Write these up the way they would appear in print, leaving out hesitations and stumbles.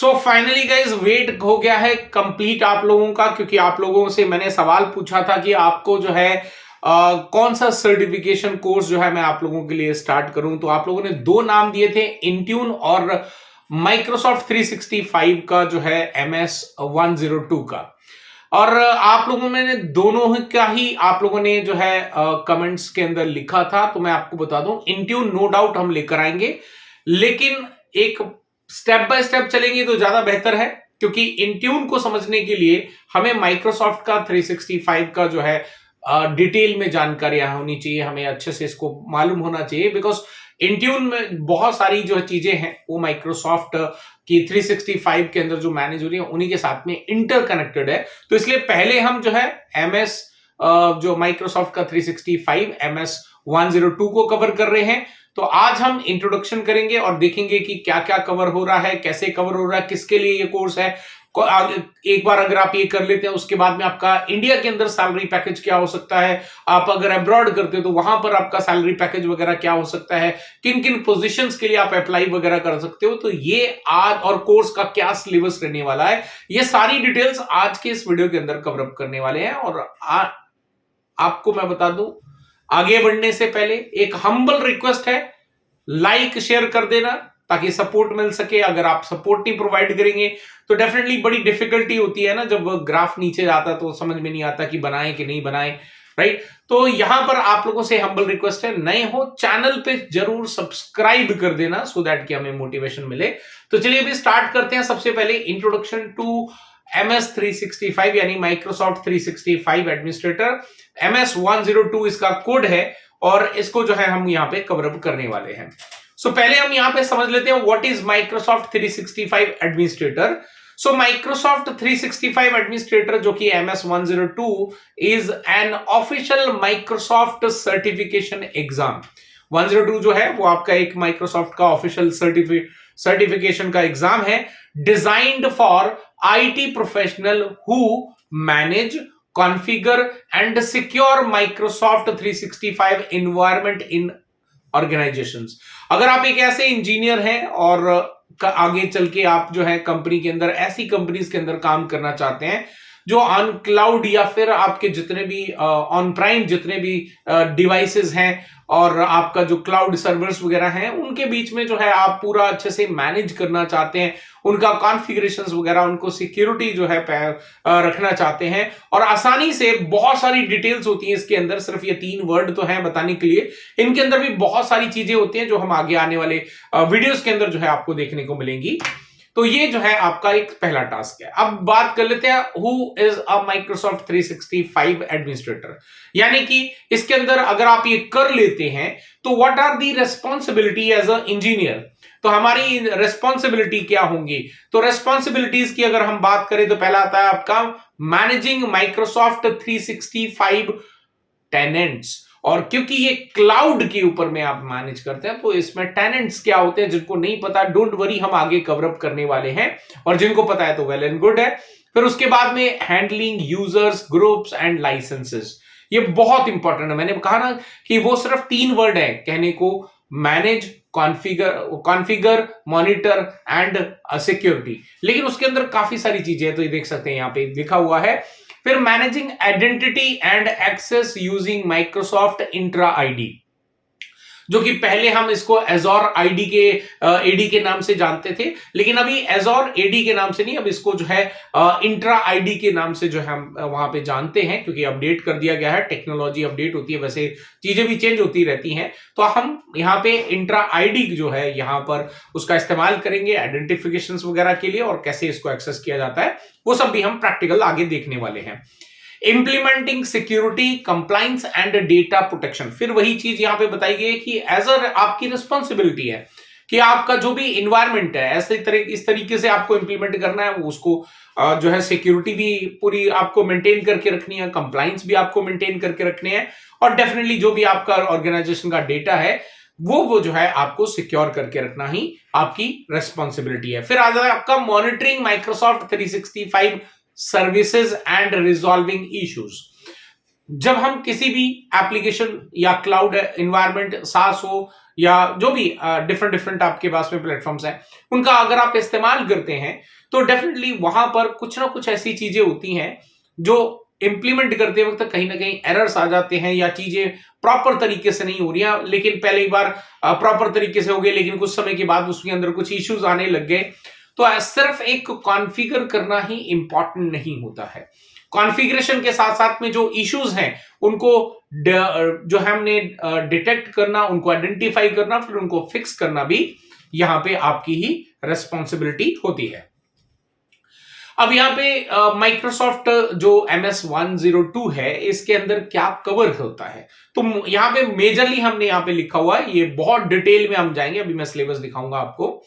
So finally guys wait हो गया है कंप्लीट आप लोगों का, क्योंकि आप लोगों से मैंने सवाल पूछा था कि आपको जो है कौन सा सर्टिफिकेशन कोर्स जो है मैं आप लोगों के लिए स्टार्ट करूं। तो आप लोगों ने दो नाम दिए थे, इंट्यून और माइक्रोसॉफ्ट 365 का जो है MS 102 का। और आप लोगों ने दोनों का ही आप लोगों ने जो है कमेंट्स के अंदर लिखा था। तो मैं आपको बता दूं, इंट्यून नो डाउट हम लेकर आएंगे, लेकिन एक स्टेप बाय स्टेप चलेंगे तो ज्यादा बेहतर है, क्योंकि इंट्यून को समझने के लिए हमें माइक्रोसॉफ्ट का 365 का जो है डिटेल में जानकारियां होनी चाहिए, हमें अच्छे से इसको मालूम होना चाहिए। बिकॉज इंट्यून में बहुत सारी जो चीजें हैं वो माइक्रोसॉफ्ट की 365 के अंदर जो मैनेज हो रही है उन्हीं के साथ में इंटरकनेक्टेड है। तो इसलिए पहले हम जो है MS जो माइक्रोसॉफ्ट का 365 MS 102 को कवर कर रहे हैं। तो आज हम इंट्रोडक्शन करेंगे और देखेंगे कि क्या क्या कवर हो रहा है, कैसे कवर हो रहा है, किसके लिए ये कोर्स है। एक बार अगर आप ये कर लेते हैं, उसके बाद में आपका इंडिया के अंदर सैलरी पैकेज क्या हो सकता है, आप अगर अब्रॉड करते हो तो वहां पर आपका सैलरी पैकेज वगैरह क्या हो सकता है, किन किन पोजीशंस के लिए आप अप्लाई वगैरह कर सकते हो। तो ये आज, और कोर्स का क्या सिलेबस रहने वाला है, ये सारी डिटेल्स आज के इस वीडियो के अंदर कवर अप करने वाले हैं। और आपको मैं बता दूं, आगे बढ़ने से पहले एक हम्बल रिक्वेस्ट है, लाइक शेयर कर देना ताकि सपोर्ट मिल सके। अगर आप सपोर्ट नहीं प्रोवाइड करेंगे तो डेफिनेटली बड़ी डिफिकल्टी होती है ना, जब ग्राफ नीचे जाता तो समझ में नहीं आता कि बनाएं कि नहीं बनाएं, राइट। तो यहां पर आप लोगों से हम्बल रिक्वेस्ट है, नए हो चैनल पे जरूर सब्सक्राइब कर देना सो दैट कि हमें मोटिवेशन मिले। तो चलिए अभी स्टार्ट करते हैं। सबसे पहले इंट्रोडक्शन टू MS 365 यानी माइक्रोसॉफ्ट 365 एडमिनिस्ट्रेटर। MS 102 इसका कोड है और इसको जो है हम यहां पे कवर अप करने वाले हैं। सो पहले हम यहां पे समझ लेते हैं what is Microsoft 365 administrator. So Microsoft 365 administrator जो कि MS 102 is an official Microsoft certification exam. 102 जो है वो आपका एक माइक्रोसॉफ्ट का ऑफिशियल सर्टिफिकेशन का एग्जाम है, designed for IT professional who manage, configure and secure Microsoft 365 environment in organisations. अगर आप एक ऐसे इंजीनियर हैं और आगे चल के आप जो है कंपनी के अंदर, ऐसी कंपनीज के अंदर काम करना चाहते हैं जो ऑन क्लाउड या फिर आपके जितने भी ऑन प्राइम जितने भी डिवाइसेस हैं और आपका जो क्लाउड सर्वर्स वगैरह हैं उनके बीच में जो है आप पूरा अच्छे से मैनेज करना चाहते हैं, उनका कॉन्फ़िगरेशंस वगैरह, उनको सिक्योरिटी जो है रखना चाहते हैं, और आसानी से, बहुत सारी डिटेल्स होती हैं इसके अंदर, सिर्फ ये 3 वर्ड तो हैं बताने के लिए, इनके अंदर भी बहुत सारी चीजें होती हैं जो हम आगे आने वाले वीडियोस के अंदर जो है आपको देखने को मिलेंगी। तो ये जो है आपका एक पहला टास्क है। अब बात कर लेते हैं who is a Microsoft 365 administrator, यानी कि इसके अंदर अगर आप ये कर लेते हैं तो what are the responsibility as a engineer. तो हमारी रेस्पॉन्सिबिलिटी क्या होंगी, तो रेस्पॉन्सिबिलिटीज की अगर हम बात करें तो पहला आता है आपका मैनेजिंग माइक्रोसॉफ्ट 365 टेनेंट्स। और क्योंकि ये क्लाउड के ऊपर में आप मैनेज करते हैं तो इसमें टेनेंट्स क्या होते हैं, जिनको नहीं पता डोंट वरी, हम आगे कवर अप करने वाले हैं, और जिनको पता है तो वेल एंड गुड है। फिर उसके बाद में handling users, groups and licenses, ये बहुत इंपॉर्टेंट है। मैंने कहा ना कि वो सिर्फ 3 वर्ड है कहने को, manage, configure, monitor and security, लेकिन उसके अंदर काफी सारी चीजें हैं। तो ये देख सकते हैं यहां पे लिखा हुआ है। फिर managing identity and access using Microsoft Entra ID, जो कि पहले हम इसको एजोर आईडी के एडी के नाम से जानते थे, लेकिन अभी एजोर एडी के नाम से नहीं, अब इसको जो है इंट्रा आईडी के नाम से जो है हम वहां पे जानते हैं, क्योंकि अपडेट कर दिया गया है, टेक्नोलॉजी अपडेट होती है, वैसे चीजें भी चेंज होती रहती हैं। तो हम यहाँ पे इंट्रा आईडी जो है यहाँ पर उसका इस्तेमाल करेंगे आइडेंटिफिकेशन वगैरह के लिए, और कैसे इसको एक्सेस किया जाता है वो सब भी हम प्रैक्टिकल आगे देखने वाले हैं। Implementing security, compliance and data protection, फिर वही चीज यहां पे बताई गई है कि एज अ आपकी रिस्पॉन्सिबिलिटी है कि आपका जो भी इन्वायरमेंट है इस तरीके से आपको इंप्लीमेंट करना है, उसको जो है सिक्योरिटी भी पूरी आपको मेंटेन करके रखनी है, कंप्लायंस भी आपको मेंटेन करके रखने हैं, और डेफिनेटली जो भी आपका ऑर्गेनाइजेशन का डेटा है वो जो है आपको सिक्योर करके रखना ही आपकी रिस्पॉन्सिबिलिटी है। फिर आ जाए आपका monitoring Microsoft 365 services and resolving issues. जब हम किसी भी एप्लीकेशन या क्लाउड एनवायरनमेंट, सास हो या जो भी डिफरेंट डिफरेंट आपके पास में प्लेटफॉर्म्स हैं, उनका अगर आप इस्तेमाल करते हैं तो डेफिनेटली वहां पर कुछ ना कुछ ऐसी चीजें होती हैं जो इंप्लीमेंट करते वक्त कहीं ना कहीं एरर्स आ जाते हैं या चीजें प्रॉपर तरीके से नहीं हो रही हैं, लेकिन पहली बार प्रॉपर तरीके से हो गई, लेकिन कुछ समय के बाद उसके अंदर कुछ इश्यूज आने लग गए। तो सिर्फ एक कॉन्फ़िगर करना ही इंपॉर्टेंट नहीं होता है, कॉन्फ़िगरेशन के साथ साथ में जो इश्यूज हैं उनको जो हमने डिटेक्ट करना, उनको आइडेंटिफाई करना, फिर उनको फिक्स करना भी यहां पे आपकी ही रिस्पॉन्सिबिलिटी होती है। अब यहाँ पे माइक्रोसॉफ्ट जो MS-102 है, इसके अंदर क्या कवर होता है, तो यहाँ पे मेजरली हमने यहाँ पे लिखा हुआ है, ये बहुत डिटेल में हम जाएंगे, अभी मैं सिलेबस दिखाऊंगा आपको।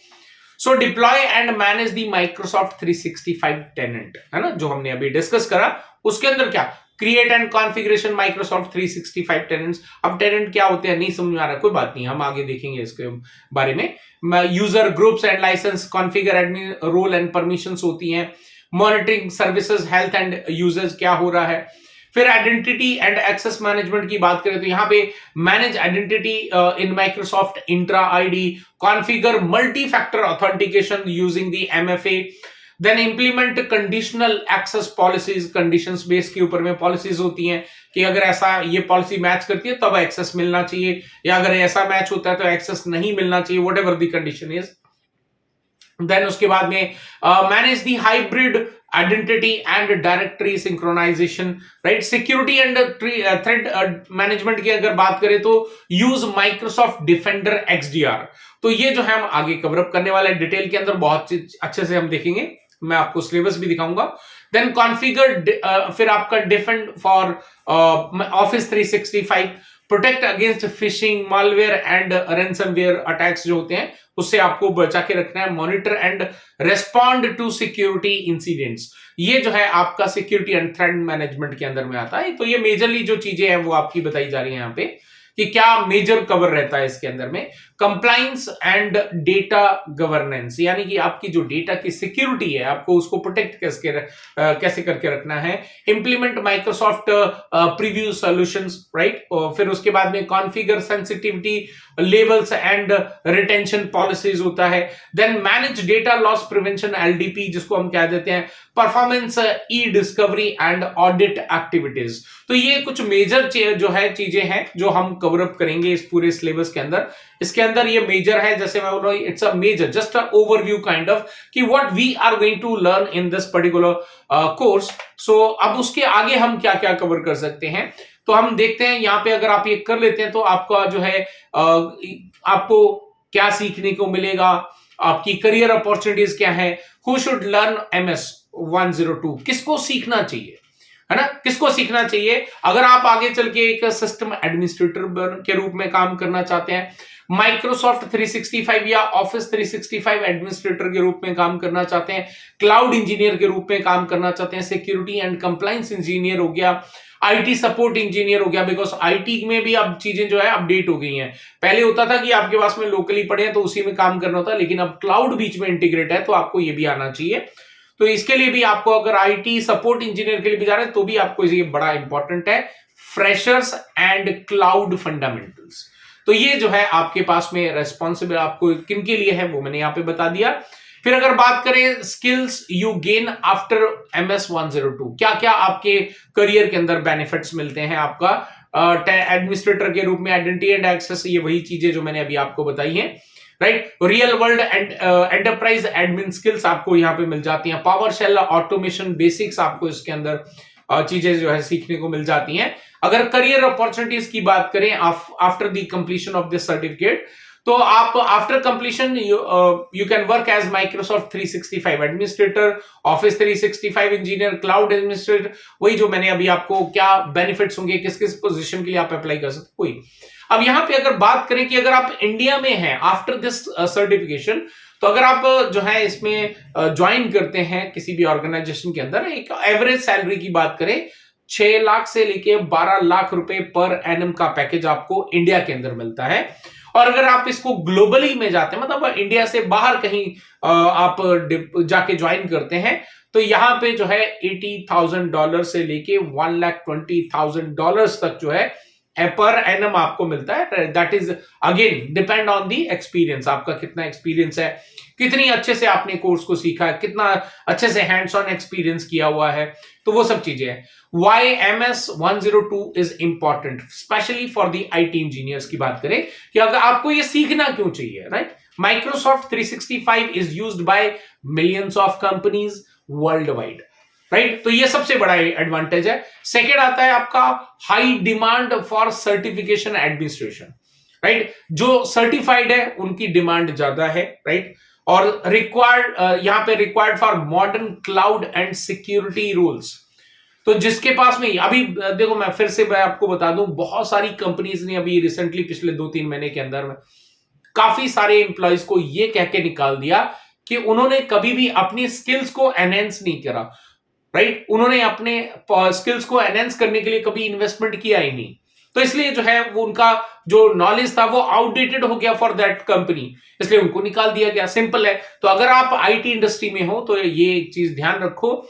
So deploy and manage the Microsoft 365 tenant, है ना, जो हमने अभी डिस्कस करा, उसके अंदर क्या create and configuration Microsoft 365 tenants. अब टेनेंट क्या होते हैं नहीं समझ में आ रहा, कोई बात नहीं, हम आगे देखेंगे इसके बारे में। User groups and license, configure admin role and permissions होती हैं, monitoring services, health and users क्या हो रहा है। फिर आइडेंटिटी एंड एक्सेस मैनेजमेंट की बात करें तो यहां पे manage identity in Microsoft Entra ID, configure multi factor authentication using the MFA, then implement conditional access policies, conditions base के ऊपर में पॉलिसीज होती हैं कि अगर ऐसा ये पॉलिसी मैच करती है तब एक्सेस मिलना चाहिए, या अगर ऐसा मैच होता है तो एक्सेस नहीं मिलना चाहिए, whatever the condition is. Then उसके बाद में manage the hybrid identity and directory synchronization, right. Security and threat management की अगर बात करें तो यूज माइक्रोसॉफ्ट डिफेंडर XDR। तो ये जो है हम आगे कवर अप करने वाले डिटेल के अंदर बहुत अच्छे से हम देखेंगे, मैं आपको सिलेबस भी दिखाऊंगा। देन कॉन्फ़िगर, फिर आपका Defender for Office 365, protect against phishing, malware and ransomware attacks जो होते हैं उससे आपको बचा के रखना है। Monitor and respond to security incidents, ये जो है आपका सिक्योरिटी एंड थ्रेट मैनेजमेंट के अंदर में आता है। तो ये मेजरली जो चीजें हैं वो आपकी बताई जा रही है यहाँ पे कि क्या मेजर कवर रहता है इसके अंदर में। कंप्लायंस एंड डेटा गवर्नेंस, यानी कि आपकी जो डेटा की सिक्योरिटी है आपको उसको प्रोटेक्ट कैसे करके रखना है। Implement Microsoft Purview solutions, right. फिर उसके बाद में configure sensitivity labels and retention policies होता है। Then manage data loss prevention LDP, जिसको हम कह देते हैं performance eDiscovery and audit activities. तो ये कुछ मेजर जो है चीजें हैं जो हम कवर अप करेंगे इस पूरे सिलेबस के अंदर। इसके अंदर ये मेजर है, जैसे मैं बोल रहा हूं, it's a major just a overview kind of कि what we are going to learn in this particular course. So अब उसके आगे हम क्या क्या कवर कर सकते हैं, तो हम देखते हैं यहाँ पे अगर आप ये कर लेते हैं तो आपका जो है आपको क्या सीखने को मिलेगा, आपकी करियर अपॉर्चुनिटीज क्या है। हु शुड लर्न MS-102, किसको सीखना चाहिए, है ना, किसको सीखना चाहिए। अगर आप आगे चल के एक सिस्टम एडमिनिस्ट्रेटर के रूप में काम करना चाहते हैं, माइक्रोसॉफ्ट 365 या ऑफिस 365 एडमिनिस्ट्रेटर के रूप में काम करना चाहते हैं, क्लाउड इंजीनियर के रूप में काम करना चाहते हैं, सिक्योरिटी एंड कंप्लायंस इंजीनियर हो गया, IT सपोर्ट इंजीनियर हो गया, बिकॉज IT में भी अब चीजें जो है अपडेट हो गई हैं। पहले होता था कि आपके पास में लोकली पड़े हैं तो उसी में काम करना होता, लेकिन अब क्लाउड बीच में इंटीग्रेट है तो आपको ये भी आना चाहिए। तो इसके लिए भी आपको अगर IT सपोर्ट इंजीनियर के लिए भी जा रहे हैं तो भी आपको ये बड़ा इंपॉर्टेंट है, फ्रेशर्स एंड क्लाउड फंडामेंटल्स। तो ये जो है आपके पास में रेस्पॉन्सिबल आपको किन के लिए है वो मैंने यहाँ पे बता दिया। फिर अगर बात करें skills you gain after MS-102, क्या क्या आपके करियर के अंदर बेनिफिट्स मिलते हैं आपका एडमिनिस्ट्रेटर के रूप में, आइडेंटिटी एंड एक्सेस, ये वही चीजें जो मैंने अभी आपको बताई हैं, right. Real world and enterprise admin skills आपको यहाँ पे मिल जाती हैं। पावर शेल ऑटोमेशन बेसिक्स आपको इसके अंदर चीजें जो है सीखने को मिल जाती हैं। अगर करियर अपॉर्चुनिटीज की बात करें after the completion of this certificate, तो आप after completion you can work as Microsoft 365 administrator, Office 365 engineer, cloud administrator, वही जो मैंने अभी आपको क्या बेनिफिट्स होंगे, किस किस पोजीशन के लिए आप अप्लाई कर सकते कोई। अब यहां पे अगर बात करें कि अगर आप इंडिया में हैं आफ्टर दिस सर्टिफिकेशन, तो अगर आप जो है इसमें ज्वाइन करते हैं किसी भी ऑर्गेनाइजेशन के अंदर, एक एवरेज सैलरी की बात करें 6 लाख से लेके 12 लाख रुपए पर एनम का पैकेज आपको इंडिया के अंदर मिलता है। और अगर आप इसको ग्लोबली में जाते हैं, मतलब इंडिया से बाहर कहीं आप जाके ज्वाइन करते हैं, तो यहां पे जो है $80,000 से लेके $1,20,000 तक जो है पर एनम आपको मिलता है। That is again depend on the experience, आपका कितना एक्सपीरियंस है, कितनी अच्छे से आपने कोर्स को सीखा है, कितना अच्छे से हैंड्स ऑन एक्सपीरियंस किया हुआ है, तो वो सब चीजें हैं। Why MS 102 is important specially for the IT engineers की बात करें कि अगर आपको ये सीखना क्यों चाहिए, right? Microsoft 365 is used by millions of companies world wide, right? तो ये सबसे बड़ा एडवांटेज है। सेकेंड आता है आपका high demand for certification administration, right? जो सर्टिफाइड है उनकी डिमांड ज्यादा है, राइट? और रिक्वायर्ड यहां पे required for modern cloud and security rules. तो जिसके पास में अभी देखो, मैं आपको बता दूं, बहुत सारी कंपनीज ने अभी रिसेंटली पिछले 2-3 महीने के अंदर में काफी सारे एम्प्लॉयज को ये कह के निकाल दिया कि उन्होंने कभी भी अपनी स्किल्स को एनहेंस नहीं करा, राइट? उन्होंने अपने स्किल्स को एनहेंस करने के लिए कभी इन्वेस्टमेंट किया ही नहीं। तो इसलिए जो है वो उनका जो नॉलेज था वो आउटडेटेड हो गया फॉर दैट कंपनी, इसलिए उनको निकाल दिया गया। सिंपल है। तो अगर आप IT इंडस्ट्री में हो तो ये एक चीज ध्यान रखो,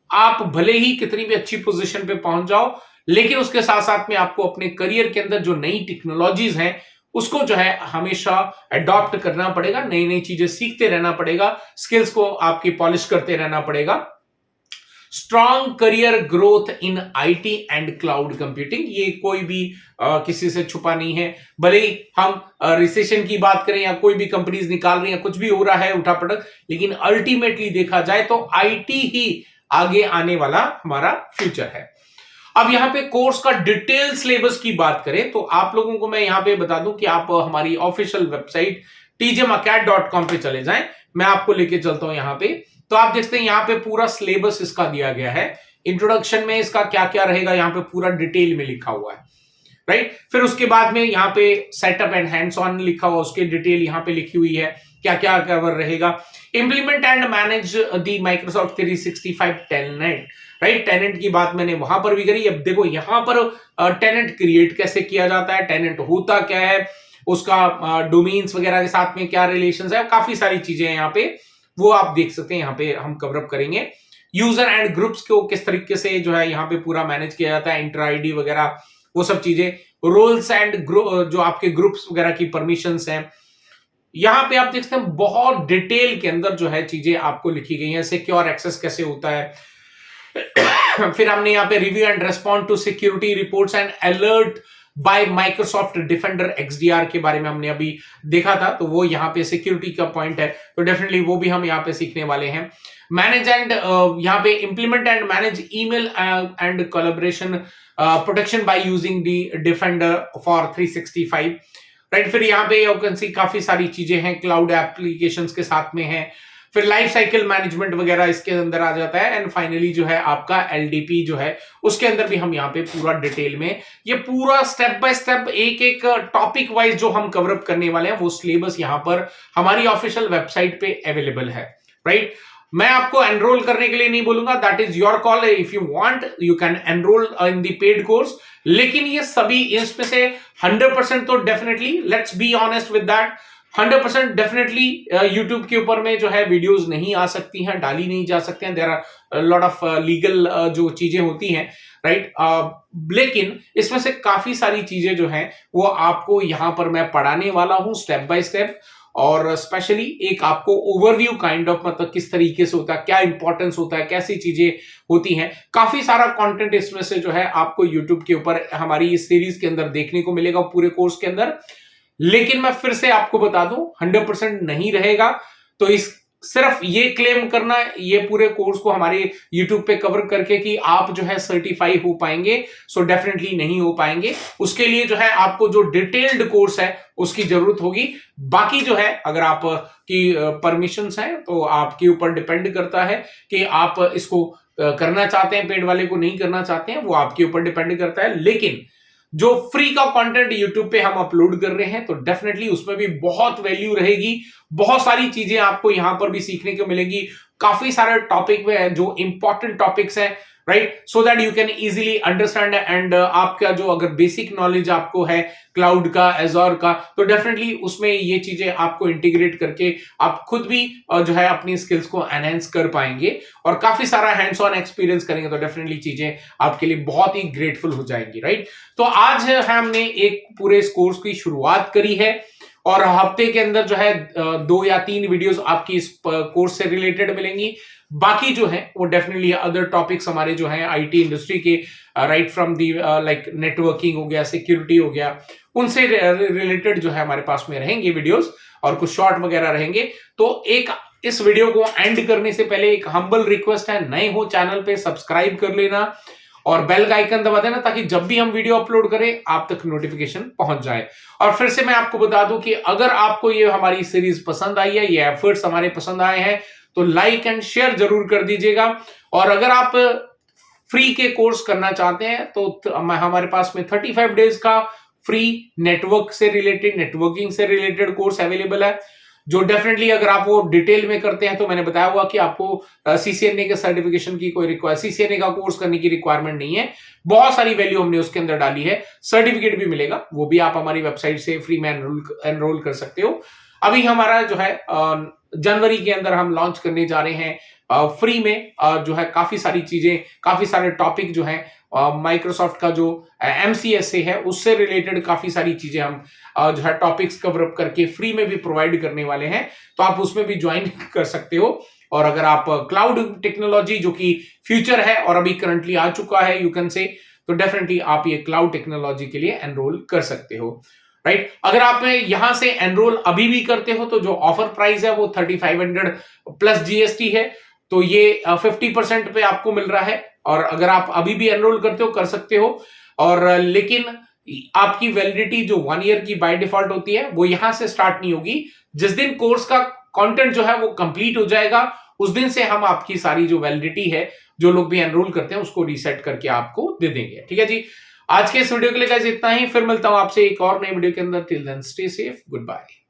आप भले ही कितनी भी अच्छी पोजीशन पे पहुंच जाओ, लेकिन उसके साथ साथ में आपको अपने करियर के अंदर जो नई टेक्नोलॉजीज हैं उसको जो है हमेशा अडॉप्ट करना पड़ेगा, नई नई चीजें सीखते रहना पड़ेगा, स्किल्स को आपकी पॉलिश करते रहना पड़ेगा। Strong career growth in IT and cloud computing, ये कोई भी किसी से छुपा नहीं है। भले ही हम रिसेशन की बात करें या कोई भी कंपनीज निकाल रही हैं, कुछ भी हो रहा है उठापटक, लेकिन अल्टीमेटली देखा जाए तो IT ही आगे आने वाला हमारा फ्यूचर है। अब यहां पे कोर्स का डिटेल सिलेबस की बात करें तो आप लोगों को मैं यहां पे बता दूं कि आप हमारी ऑफिशियल वेबसाइट tgmacad.com पे चले जाएं, मैं आपको लेके चलता हूं यहां पे। तो आप देखते हैं यहां पे पूरा सिलेबस इसका दिया गया है। इंट्रोडक्शन में इसका क्या क्या रहेगा यहां पे पूरा डिटेल में लिखा हुआ है, राइट? फिर उसके बाद में यहां पे सेटअप एंड हैंड्स ऑन लिखा हुआ, उसके डिटेल यहां पे लिखी हुई है, क्या क्या कवर रहेगा। Implement and manage the Microsoft 365 tenant, right? Tenant की बात मैंने वहां पर भी करी। अब देखो यहां पर टेनेंट क्रिएट कैसे किया जाता है, टेनेंट होता क्या है, उसका डोमेन्स वगैरह के साथ में क्या रिलेशन है, काफी सारी चीजें हैं यहाँ पे, वो आप देख सकते हैं। यहाँ पे हम कवर अप करेंगे। यूजर एंड ग्रुप्स को किस तरीके से जो है यहाँ पे पूरा मैनेज किया जाता है, इंटर आईडी वगैरह वो सब चीजें, रोल्स एंड जो आपके ग्रुप्स वगैरह की परमिशंस हैं, यहां पे आप देख सकते हैं बहुत डिटेल के अंदर जो है चीजें आपको लिखी गई हैं। सिक्योर एक्सेस कैसे होता है, फिर हमने यहाँ पे review and respond to security reports and alert by Microsoft Defender XDR के बारे में हमने अभी देखा था, तो वो यहाँ पे सिक्योरिटी का पॉइंट है, तो डेफिनेटली वो भी हम यहाँ पे सीखने वाले हैं। मैनेज एंड यहाँ पे implement and manage email and collaboration protection by using the defender for 365, right? फिर यहाँ पे यू कैन सी काफी सारी चीजें हैं, क्लाउड एप्लीकेशंस के साथ में है। फिर लाइफ साइकिल मैनेजमेंट वगैरह इसके अंदर आ जाता है। एंड फाइनली जो है आपका LDP जो है उसके अंदर भी हम यहाँ पे पूरा डिटेल में ये पूरा स्टेप बाय स्टेप एक एक टॉपिक वाइज जो हम कवर अप करने वाले हैं वो सिलेबस यहाँ पर हमारी ऑफिशियल वेबसाइट पे अवेलेबल है, राइट? मैं आपको एनरोल करने के लिए नहीं बोलूंगा, that is your call. If you want you can enrol in the paid course, लेकिन ये सभी इसमें से 100% तो definitely, let's be honest with that, 100% definitely YouTube के ऊपर में जो है वीडियोस नहीं आ सकती हैं, डाली नहीं जा सकते हैं। There are lot of legal जो चीजें होती हैं, राइट? लेकिन इसमें से काफी सारी चीजें जो हैं वो आपको यहां पर मैं पढ़ाने वाला हूं स्टेप बाय स्टेप, और स्पेशली एक आपको ओवरव्यू काइंड ऑफ, मतलब किस तरीके से होता है, क्या इंपॉर्टेंस होता है, कैसी चीजें होती हैं। काफी सारा कंटेंट इसमें से जो है आपको यूट्यूब के ऊपर हमारी इस सीरीज के अंदर देखने को मिलेगा पूरे कोर्स के अंदर। लेकिन मैं फिर से आपको बता दूं 100% नहीं रहेगा, तो इस सिर्फ ये क्लेम करना ये पूरे कोर्स को हमारे YouTube पे कवर करके कि आप जो है सर्टिफाई हो पाएंगे, सो डेफिनेटली नहीं हो पाएंगे। उसके लिए जो है आपको जो डिटेल्ड कोर्स है उसकी जरूरत होगी। बाकी जो है अगर आप की परमिशंस हैं तो आपके ऊपर डिपेंड करता है कि आप इसको करना चाहते हैं, पेड वाले को नहीं करना चाहते हैं, वो आपके ऊपर डिपेंड करता है। लेकिन जो फ्री का कंटेंट YouTube पे हम अपलोड कर रहे हैं तो डेफिनेटली उसमें भी बहुत वैल्यू रहेगी, बहुत सारी चीजें आपको यहां पर भी सीखने को मिलेगी। काफी सारे टॉपिक में जो इंपॉर्टेंट टॉपिक्स हैं right, so that you can easily understand and आपका जो अगर बेसिक नॉलेज आपको है क्लाउड का, एज़ोर का, तो डेफिनेटली उसमें ये चीजें आपको इंटीग्रेट करके आप खुद भी जो है अपनी स्किल्स को एनहेंस कर पाएंगे और काफी सारा हैंड्स ऑन एक्सपीरियंस करेंगे तो डेफिनेटली चीजें आपके लिए बहुत ही ग्रेटफुल हो जाएंगी, राइट। तो आज हमने एक पूरे इस कोर्स की शुरुआत करी है और हफ्ते के अंदर जो है 2 या 3 वीडियोस आपकी इस कोर्स से रिलेटेड मिलेंगी। बाकी जो है वो डेफिनेटली अदर टॉपिक्स हमारे जो हैं आईटी इंडस्ट्री के, right from the like networking हो गया, सिक्योरिटी हो गया, उनसे रिलेटेड जो है हमारे पास में रहेंगे वीडियोस और कुछ शॉर्ट वगैरह रहेंगे। तो एक इस वीडियो को एंड करने से पहले एक हम्बल रिक्वेस्ट है, नए हो चैनल पे सब्सक्राइब कर लेना और बेल का आइकन दबा देना ताकि जब भी हम वीडियो अपलोड करें आप तक नोटिफिकेशन पहुंच जाए। और फिर से मैं आपको बता दूं कि अगर आपको ये हमारी सीरीज पसंद आई है, ये एफर्ट्स हमारे पसंद आए हैं, तो लाइक एंड शेयर जरूर कर दीजिएगा। और अगर आप फ्री के कोर्स करना चाहते हैं तो हमारे पास में 35 डेज का फ्री नेटवर्क से रिलेटेड, नेटवर्किंग से रिलेटेड कोर्स अवेलेबल है, जो डेफिनेटली अगर आप वो डिटेल में करते हैं तो मैंने बताया हुआ कि आपको सीसीएनए के सर्टिफिकेशन की कोई सीसीएनए का कोर्स करने की रिक्वायरमेंट नहीं है। बहुत सारी वैल्यू हमने उसके अंदर डाली है, सर्टिफिकेट भी मिलेगा, वो भी आप हमारी वेबसाइट से फ्री में एनरोल कर सकते हो। अभी हमारा जो है जनवरी के अंदर हम लॉन्च करने जा रहे हैं फ्री में जो है काफी सारी चीजें, काफी सारे टॉपिक जो है माइक्रोसॉफ्ट का जो एमसीएसए है उससे रिलेटेड काफी सारी चीजें हम जो है टॉपिक्स कवर अप करके फ्री में भी प्रोवाइड करने वाले हैं, तो आप उसमें भी ज्वाइन कर सकते हो। और अगर आप क्लाउड टेक्नोलॉजी जो कि फ्यूचर है और अभी करंटली आ चुका है यू कैन से, तो डेफिनेटली आप ये क्लाउड टेक्नोलॉजी के लिए एनरोल कर सकते हो, राइट। अगर आप यहां से एनरोल अभी भी करते हो तो जो ऑफर प्राइस है वो 3500 प्लस जीएसटी है, तो ये 50% पे आपको मिल रहा है। और अगर आप अभी भी एनरोल करते हो कर सकते हो, और लेकिन आपकी वैलिडिटी जो 1 ईयर की बाय डिफॉल्ट होती है वो यहां से स्टार्ट नहीं होगी। जिस दिन कोर्स का कंटेंट जो है वो कंप्लीट हो जाएगा उस दिन से हम आपकी सारी जो वैलिडिटी है, जो लोग भी एनरोल करते हैं उसको रीसेट करके आपको दे देंगे, ठीक है जी। आज के इस वीडियो के लिए गाइस इतना ही, फिर मिलता हूं आपसे एक और नए वीडियो के अंदर। Till then stay safe, good bye.